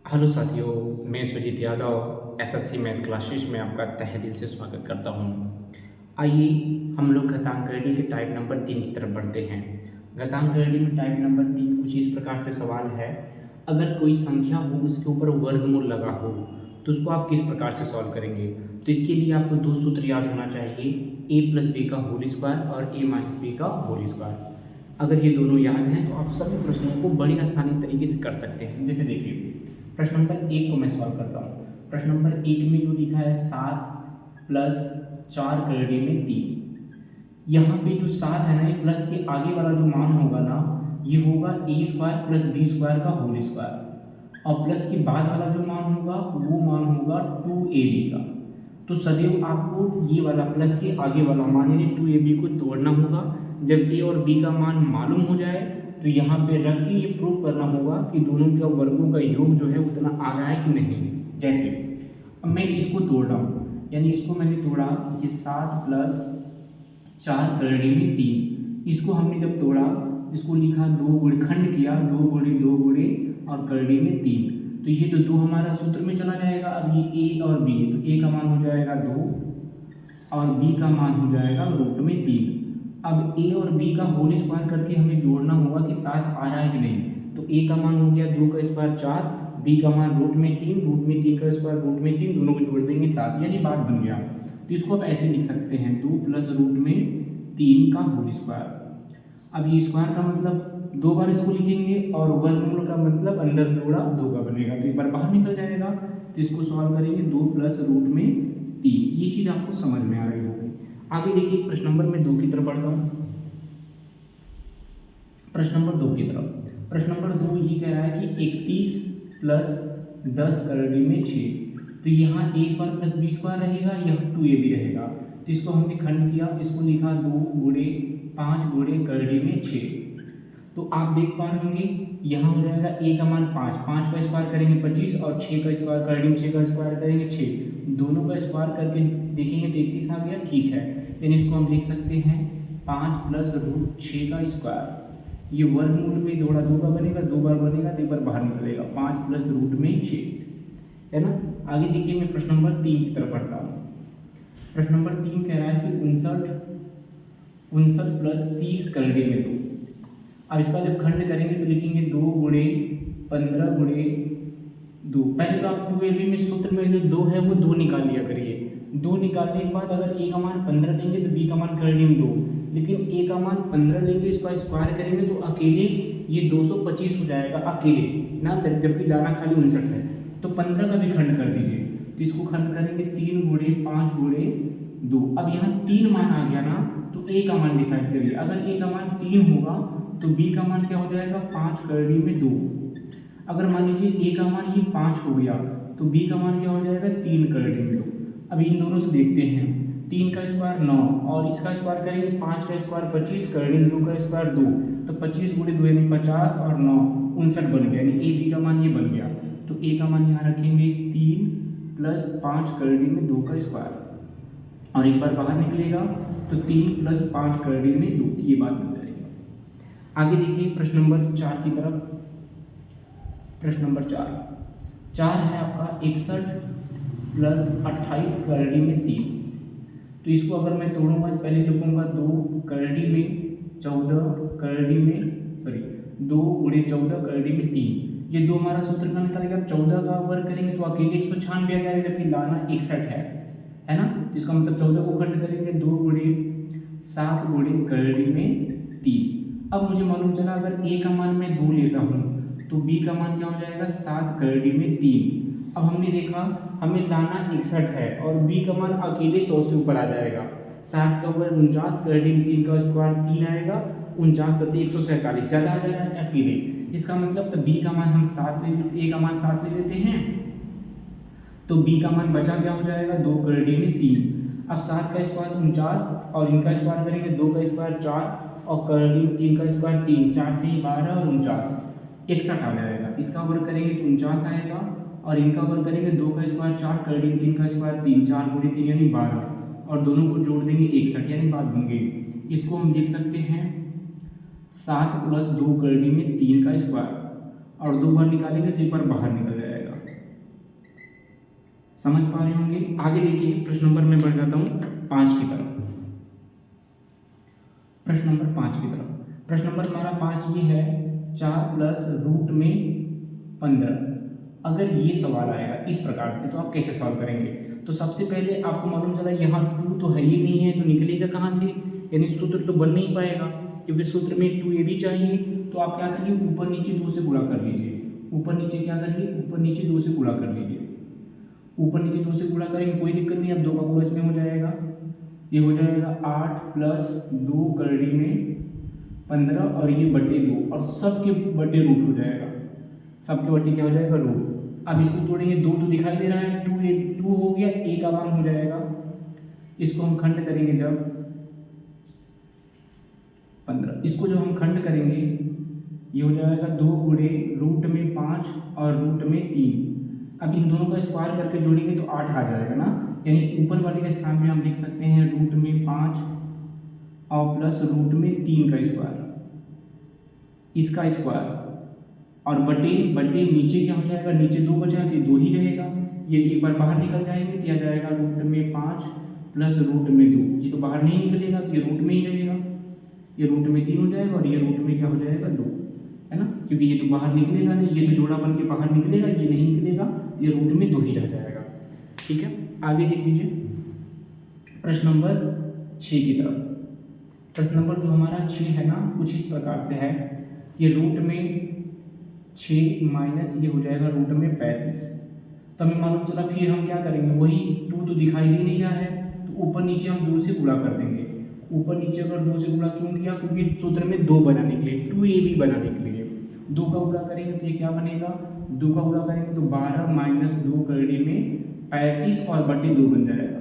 Hello साथियों, मैं Sujeet Yadav SSC math classes में आपका तहे दिल से स्वागत करता हूं। आइए हम लोग घातांकवर्णी के टाइप नंबर 3 की तरफ बढ़ते हैं। घातांकवर्णी में टाइप नंबर 3 कुछ इस प्रकार से सवाल है। अगर कोई संख्या हो उसके ऊपर वर्गमूल लगा हो तो उसको आप किस प्रकार से सॉल्व करेंगे। तो इसके लिए आपको दो सूत्र याद होना चाहिए, ए प्लस बी का होल स्क्वायर और ए माइनस बी का होल स्क्वायर। अगर ये दोनों याद हैं तो आप सभी प्रश्नों को बड़ी आसानी तरीके से कर सकते हैं। जैसे देखिए, प्रश्न नंबर 1 को मैं सॉल्व करता हूँ। प्रश्न नंबर 1 में जो लिखा है 7 प्लस 4 करड़ी में 3। यहाँ पे जो 7 है ना, ये प्लस के आगे वाला जो मान होगा ना, ये होगा ए स्क्वायर प्लस बी स्क्वायर का होल स्क्वायर, और प्लस के बाद वाला जो मान होगा वो मान होगा 2ab का। तो सदैव आपको ये वाला प्लस के आगे वाला मान यानी 2ab को तोड़ना होगा। जब ए और बी का मान मालूम हो जाए तो यहाँ पे रख के ये प्रूव करना होगा कि दोनों के वर्गों का योग जो है उतना आ रहा है कि नहीं। जैसे अब मैं इसको तोड़ रहा हूँ, यानी इसको मैंने तोड़ा, ये 7 प्लस 4 करड़ी में 3। इसको हमने जब तोड़ा, इसको लिखा दो गुणे, खंड किया, दो गुणे और करड़ी में 3। तो ये तो 2 हमारा सूत्र में चला जाएगा। अब ये ए और बी, तो ए का मान हो जाएगा 2 और बी का मान हो जाएगा रूट में 3। अब ए और बी का होल स्क्वायर करके हमें जोड़ना होगा कि 7 आ रहा है कि नहीं। तो ए का मान हो गया 2 का स्क्वायर 4, बी का मान रूट में 3 का स्क्वायर रूट में 3, दोनों को जोड़ देंगे 7, यानी बात बन गया। तो इसको आप ऐसे लिख सकते हैं 2 प्लस रूट में 3 का होल स्क्वायर। अब ये स्क्वायर का मतलब 2 बार इसको लिखेंगे और वर्गमूल का मतलब अंदर जोड़ा 2 का बनेगा, तो एक बार बाहर निकल जाएगा। तो इसको सॉल्व करेंगे 2 प्लस रूट में 3। ये चीज़ आपको समझ में आ रही होगी। आगे देखिए, प्रश्न नंबर मैं 2 की तरफ बढ़ता हूँ। प्रश्न नंबर 2 की तरफ, प्रश्न नंबर 2 ये कह रहा है कि 31 प्लस 10 करड़ी में 6। तो यहाँ ए स्क्वायर प्लस बी स्क्वायर रहेगा, यह 2ab रहेगा। तो इसको हमने खंड किया, इसको लिखा 2 गुणे 5 गुणे करड़ी में 6। तो आप देख पा रहे होंगे यहाँ हो जाएगा ए का मान 5, 5 का स्क्वायर करेंगे 25 और 6 का स्क्वायर करड़ी में 6 का स्क्वायर करेंगे 6, दोनों का स्क्वायर करके देखेंगे तो 31 आ गया। ठीक है, यानी इसको हम लिख सकते हैं 5 प्लस रूट 6 का स्क्वायर। ये वर्गमूल में जोड़ा 2 का बनेगा, 2 बार बनेगा तो एक बार बाहर निकलेगा, 5 प्लस रूट में 6, है ना। आगे देखिए, मैं प्रश्न नंबर 3 की तरफ बढ़ता हूँ। प्रश्न नंबर 3 कह रहा है कि 59 प्लस 30 करड़ी में 2। अब इसका जब खंड करेंगे तो लिखेंगे 2 गुणे 15 गुणे 2। पहले तो आप 2ab में सूत्र में जो 2 है वो 2 निकाल लिया करिए। 2 निकालने के बाद अगर ए का मान 15 लेंगे तो बी का मान करड़ी में 2, लेकिन ए का मान 15 लेंगे, इसका स्क्वायर करेंगे तो अकेले ये 225 हो जाएगा अकेले ना, जबकि लाना खाली 59 है। तो 15 का भी खंड कर दीजिए, तो इसको खंड करेंगे 3 गुणे 5 गुणे 2। अब यहाँ 3 मान आ गया ना, तो ए का मान डिसाइड करिए। अगर ए का मान 3 होगा तो बी का मान क्या हो जाएगा 5 करड़ी में 2। अगर मान लीजिए ए का मान ये 5 हो गया तो बी का मान क्या हो जाएगा 3 करड़ी में 2। अब इन दोनों से देखते हैं, 3 का स्क्वायर 9 और इसका स्क्वायर करेंगे 5 का स्क्वायर 25 करड़ी में 2 का स्क्वायर 2, तो 25 गुणे 2 यानी 50 और 9 59 बन गया, यानी ए बी का मान ये बन गया। तो ए का मान यहाँ रखेंगे 3 प्लस 5 करड़ी में 2 का स्क्वायर, और एक बार बाहर निकलेगा तो 3 प्लस 5 करड़ी में 2, ये बात बन जाएगी। आगे देखिए, प्रश्न नंबर 4 की तरफ। प्रश्न नंबर 4 है आपका 61 प्लस 28 करड़ी में 3। तो इसको अगर मैं तोड़ूंगा तो पहले लिखूंगा 2 करड़ी में 14 करड़ी में 2 गुणे 14 करड़ी में 3। ये 2 हमारा सूत्र का निकलेगा। 14 का वर्ग करेंगे तो अकेले 196 आ जाएगा, जबकि लाना 61 है ना। जिसका मतलब 14 को खंड करेंगे 2 गुणे 7 गुणे करड़ी में 3। अब मुझे मालूम चला अगर ए का मान मैं 2 लेता हूँ तो बी का मान क्या हो जाएगा 7 करड़ी में 3। अब हमने देखा हमें लाना 61 है और बी का मान अकेले 100 से ऊपर आ जाएगा। 7 का वर्ग 49 करड़ी में 3 का स्क्वायर 3 आएगा, 49 सत्ते 147 ज़्यादा आ जाएगा अकेले। इसका मतलब तो बी का मान हम 7 ले लेते, ए का मान 7 ले लेते हैं, तो बी का मान बचा क्या हो जाएगा 2 करड़ी में 3। अब 7 का स्क्वायर 49 और इनका स्क्वायर करेंगे 2 का स्क्वायर 4 और करड़ी में 3 का स्क्वायर 3, 4 3 12 और 49 61 आ जाएगा। इसका वर्ग करेंगे तो 49 आएगा, और इनका वर्ग करेंगे 2 का स्क्वायर 4 करड़ी में 3 का स्क्वायर 3, 4 गुणे 3 यानी 12, और दोनों को जोड़ देंगे 61, यानी बात बन गई। इसको हम लिख सकते हैं 7 प्लस 2 करड़ी में 3 का स्क्वायर, और 2 बार निकालेंगे तो एक बार बाहर निकल जाएगा। समझ पा रहे होंगे। आगे देखिए प्रश्न नंबर में बढ़ जाता हूँ 5 की तरफ। प्रश्न नंबर 5 की तरफ। प्रश्न नंबर हमारा 5 ये है 4 प्लस रूट में 15। अगर ये सवाल आएगा इस प्रकार से तो आप कैसे सॉल्व करेंगे? तो सबसे पहले आपको मालूम चला यहाँ 2 तो है ही नहीं है, तो निकलेगा कहाँ से? यानी सूत्र तो बन नहीं पाएगा, क्योंकि सूत्र में 2 ये भी चाहिए। तो आप क्या करिए, ऊपर नीचे 2 से गुणा कर लीजिए। ऊपर नीचे क्या करिए, ऊपर नीचे 2 से गुणा कर लीजिए। ऊपर नीचे 2 से गुणा करेंगे, कोई दिक्कत नहीं, अब 2 का गुणा इसमें हो जाएगा। ये हो जाएगा 8 प्लस 2 करड़ी में 15 और ये बटे 2 और सबके बटे रूट हो जाएगा। सबके बटे क्या हो जाएगा, रूट। अब इसको तोड़ेंगे, 2 तो दिखाई दे रहा है, 2 हो गया, a का मान हो जाएगा। इसको हम खंड करेंगे जब 15, इसको जब हम खंड करेंगे ये हो जाएगा 2 गुणे रूट में 5 और रूट में 3। अब इन दोनों का स्क्वायर करके जोड़ेंगे तो 8 आ जाएगा ना, यानी ऊपर वाले के स्थान पे हम लिख सकते हैं रूट में 5 और प्लस रूट में 3 का स्क्वायर, इसका स्क्वायर, और बटे बटे नीचे क्या हो जाएगा, नीचे 2 बचा है तो 2 ही रहेगा। ये एक बार बाहर निकल जाएंगे तो यह जाएगा रूट में 5 प्लस रूट में 2। ये तो बाहर नहीं निकलेगा तो ये रूट में ही रहेगा, ये रूट में 3 हो जाएगा और ये रूट में क्या हो जाएगा 2, है ना, क्योंकि ये तो बाहर निकलेगा नहीं, ये तो जोड़ा बन के बाहर निकलेगा, ये नहीं निकलेगा तो ये रूट में 2 ही रह जाएगा। ठीक है, आगे देख लीजिए प्रश्न नंबर 6 की तरफ। प्रश्न नंबर जो हमारा 6 है ना, कुछ इस प्रकार से है, ये रूट में 6 माइनस ये हो जाएगा रूट में 35। तो हमें मालूम चला, फिर हम क्या करेंगे, वही 2 तो दिखाई दे नहीं रहा है तो ऊपर नीचे हम 2 से गुणा कर देंगे। ऊपर नीचे अगर 2 से गुणा क्यों किया, क्योंकि सूत्र में 2 बनाने के लिए, 2ab बनाने के लिए 2 का गुणा करेंगे तो ये क्या बनेगा, 2 का गुणा करेंगे तो 12 माइनस 2 करड़ी में 35 और बटे 2 बन जाएगा,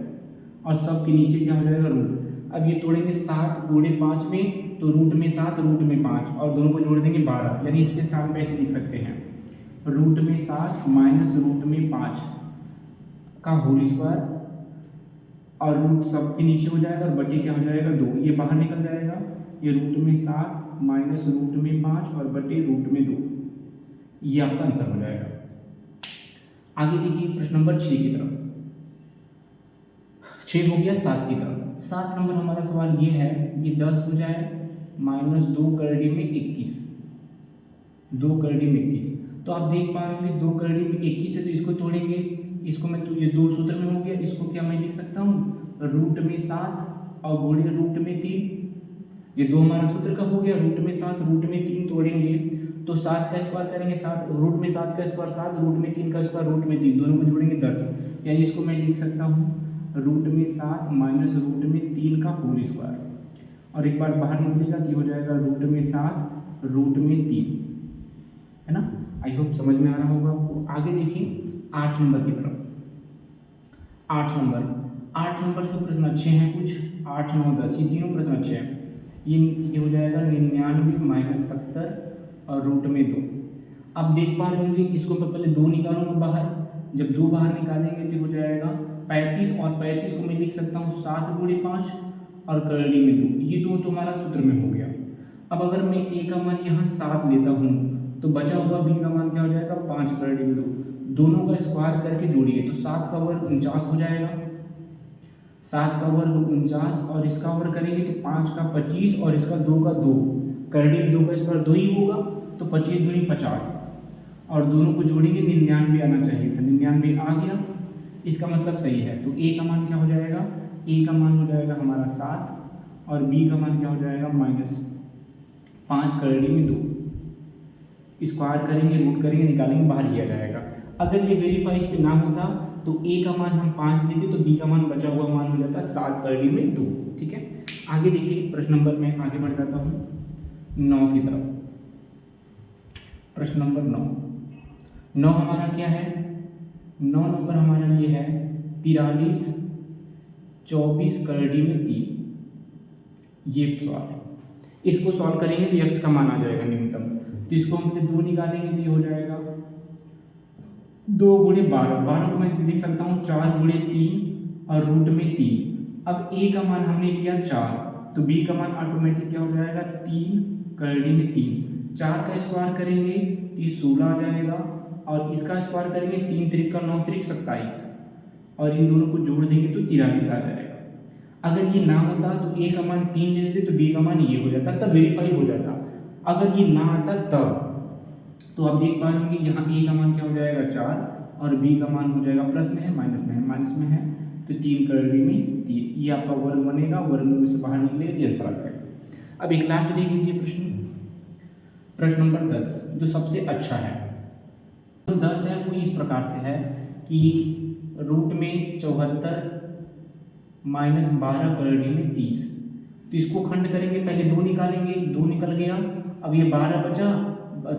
और सब के नीचे क्या हो जाएगा, रूट। अब ये तोड़ेंगे 7 गुणे 5 में, तो रूट में 7 रूट में 5 और दोनों को जोड़ देंगे 12, यानी इसके स्थान पे ऐसे लिख सकते हैं रूट में 7 माइनस रूट में 5 का होल स्क्वायर, और रूट सब के नीचे हो जाएगा और बटे क्या हो जाएगा 2, ये बाहर निकल जाएगा, ये रूट में 7 माइनस रूट में 5 और बटे रूट में 2, ये आपका आंसर हो जाएगा। आगे देखिए प्रश्न नंबर 6 की तरफ। 6 हो गया 7 की तरफ। 7 नंबर हमारा सवाल ये है, ये 10 हो जाए माइनस 2 करड़ी में 21, 2 करड़ी में 21। तो आप देख पा रहे होंगे 2 करड़ी में 21 है, तो इसको तोड़ेंगे, इसको मैं तो ये 2 सूत्र में हो गया, इसको क्या मैं लिख सकता हूँ रूट में 7 और गुणे रूट में 3। ये 2 हमारा सूत्र का हो गया, रूट में 7 रूट में 3 तोड़ेंगे तो 7 का स्क्वायर करेंगे, 7 रूट में 7 का स्क्वायर 7, रूट में 3 का स्क्वायर रूट में 3, दोनों को जोड़ेंगे 10, यानी इसको मैं लिख सकता हूँ रूट में 7 माइनस रूट में 3 का होल स्क्वायर, और एक बार बाहर निकलेगा तो हो जाएगा रूट में 7 रूट में 3, है ना। आई होप समझ में आ रहा होगा आपको। आगे देखिए 8 नंबर की तरफ। 8 नंबर से प्रश्न अच्छे हैं कुछ, 8, 9, 10 ये तीनों प्रश्न अच्छे हैं। ये हो जाएगा 99 माइनस 70 और रूट में 2। अब देख पा रहे होंगे, इसको मैं पहले 2 निकालूंगा बाहर, जब 2 बाहर निकालेंगे तो हो जाएगा 35, और 35 को मैं लिख सकता हूँ 7 गुणे 5 और करड़ी में 2, ये 2 तो हमारा सूत्र में हो गया। अब अगर मैं a का मान यहाँ 7 लेता हूँ तो बचा हुआ b का मान क्या हो जाएगा 5 करड़ी में 2, दोनों का स्क्वायर करके जोड़िए तो 7 का वर्ग 49 हो जाएगा, 7 का वर्ग 49 और इसका वर्ग करेंगे तो 5 का 25 और इसका 2 का 2, करड़ी में 2 का स्क्वायर 2 ही होगा तो 25 दूनी 50, और दोनों को जोड़ेंगे 99 आना चाहिए था, 99 आ गया, इसका मतलब सही है। तो a का मान क्या हो जाएगा, a का मान हो जाएगा हमारा 7 और b का मान क्या हो जाएगा -5 करड़ी में 2, स्क्वायर करेंगे रूट करेंगे निकालेंगे बाहर किया जाएगा। अगर ये वेरीफाई इस पे ना होता तो a का मान हम 5 लेते तो b का मान बचा हुआ मान हो जाता 7 करड़ी में 2। ठीक है, आगे देखिए प्रश्न नंबर में आगे बढ़ जाता हूँ 9 की तरफ। प्रश्न नंबर 9 हमारा क्या है, 9 नंबर हमारा ये है 43 24 करड़ी में 3, ये सवाल है। इसको सॉल्व करेंगे तो x का मान आ जाएगा न्यूनतम, तो इसको हम 2 निकालेंगे तो ये हो जाएगा 2 गुणे 12 को मैं लिख सकता हूँ 4 गुणे 3 और रूट में 3। अब a का मान हमने लिया 4 तो b का मान ऑटोमेटिक क्या हो जाएगा 3 करड़ी में 3, 4 का स्क्वायर करेंगे तो ये 16 आ जाएगा, और इसका स्क्वायर करेंगे 3 त्रिक का 9 त्रिक 27, और इन दोनों को जोड़ देंगे तो 43 आ जाएगा। अगर ये ना होता तो ए का मान 3 ले लेते तो बी का मान ये हो जाता, तब वेरीफाई हो जाता। अगर ये ना आता तब तो आप देख पा रहे होंगे यहाँ ए का मान क्या हो जाएगा 4 और बी का मान हो जाएगा प्लस में है माइनस में है, माइनस में है तो 3 करड़ी में 3, ये आपका वर्ग बनेगा, वर्ग में से बाहर निकलेगा तो आंसर आ जाएगा। अब एक लास्ट देख लीजिए प्रश्न नंबर 10 जो सबसे अच्छा है। तो 10 है वो इस प्रकार से है कि रूट में 74 माइनस 12 करड़ी में 30, तो इसको खंड करेंगे, पहले 2 निकालेंगे, 2 निकल गया, अब ये 12 बचा,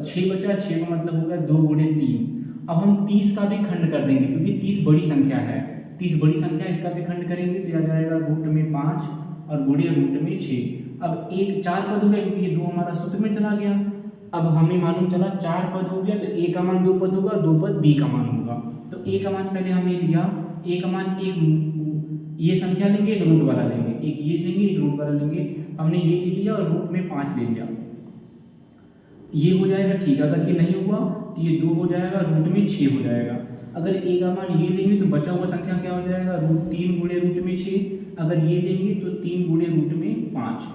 6 बचा, 6 का मतलब हो गया 2 गुणे 3। अब हम 30 का भी खंड कर देंगे क्योंकि 30 बड़ी संख्या है, 30 बड़ी संख्या, इसका भी खंड करेंगे तो आ जाएगा रूट में 5 और गुणे रूट में 6। अब एक 4 पद हो गया क्योंकि ये 2 हमारा सूत्र में चला गया। अब हमें मालूम चला 4 पद हो गया तो ए का मान 2 पद होगा, 2 पद बी का मान होगा। तो ए का मान पहले हमने लिया, ए का मान एक ये संख्या लेंगे, एक रूट वाला लेंगे, एक ये लेंगे, एक रूट वाला लेंगे। हमने ये ले लिया और रूट में 5 ले लिया, ये हो जाएगा ठीक। अगर ये नहीं हुआ तो ये 2 हो जाएगा, रूट में 6 हो जाएगा। अगर ए का मान ये लेंगे तो बचा हुआ संख्या क्या हो जाएगा, रूट 3 गुणे रूट में 6। अगर ये लेंगे तो 3 गुणे रूट में 5।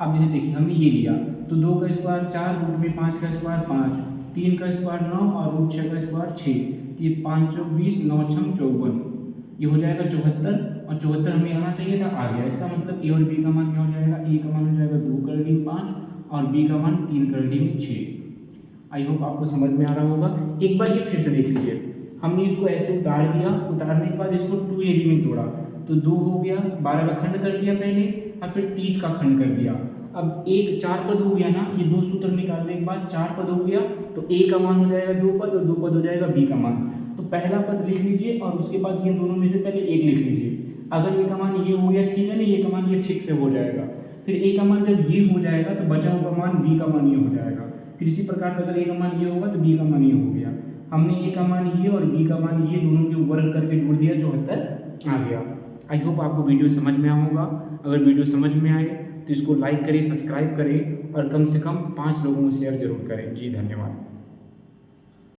अब जैसे देखिए हमने ये लिया तो 2 का स्क्वायर 4, रूट में 5 का स्क्वायर 5, 3 का स्क्वायर 9 और रूट 6 का स्क्वायर 6, तो ये 5 चौक 20, 9 छम 54, ये हो जाएगा 74 और 74 हमें आना चाहिए था, आ गया। इसका मतलब ए और बी का मान क्या हो जाएगा, ए का मान हो जाएगा 2 करड़ी में 5 और बी का मान 3 करड़ी में 6। आई होप आपको समझ में आ रहा होगा। एक बार ये फिर से देख लीजिए, हमने इसको ऐसे उतार दिया, उतारने के बाद इसको 2ab में तोड़ा तो 2 हो गया, 12 का खंड कर दिया पहले और फिर 30 का खंड कर दिया। अब एक 4 पद हो गया ना, ये 2 सूत्र निकालने के बाद 4 पद हो गया तो ए का मान हो जाएगा 2 पद और 2 पद हो जाएगा बी का मान। तो पहला पद लिख लीजिए और उसके बाद ये दोनों में से पहले एक लिख लीजिए। अगर ए का मान ये हो गया ठीक है ना, ये का मान ये फिक्स हो जाएगा। फिर ए का मान जब ये हो जाएगा तो बचा हुआ मान बी का मान ये हो जाएगा। फिर इसी प्रकार से अगर ए का मान ये होगा तो बी का मान ये हो गया। हमने ए का मान ये और बी का मान ये दोनों के वर्ग करके जोड़ दिया, 74 आ गया। आई होप आपको वीडियो समझ में आया होगा। अगर वीडियो समझ में आए तो इसको लाइक करें, सब्सक्राइब करें और कम से कम 5 लोगों को शेयर जरूर करें। जी धन्यवाद।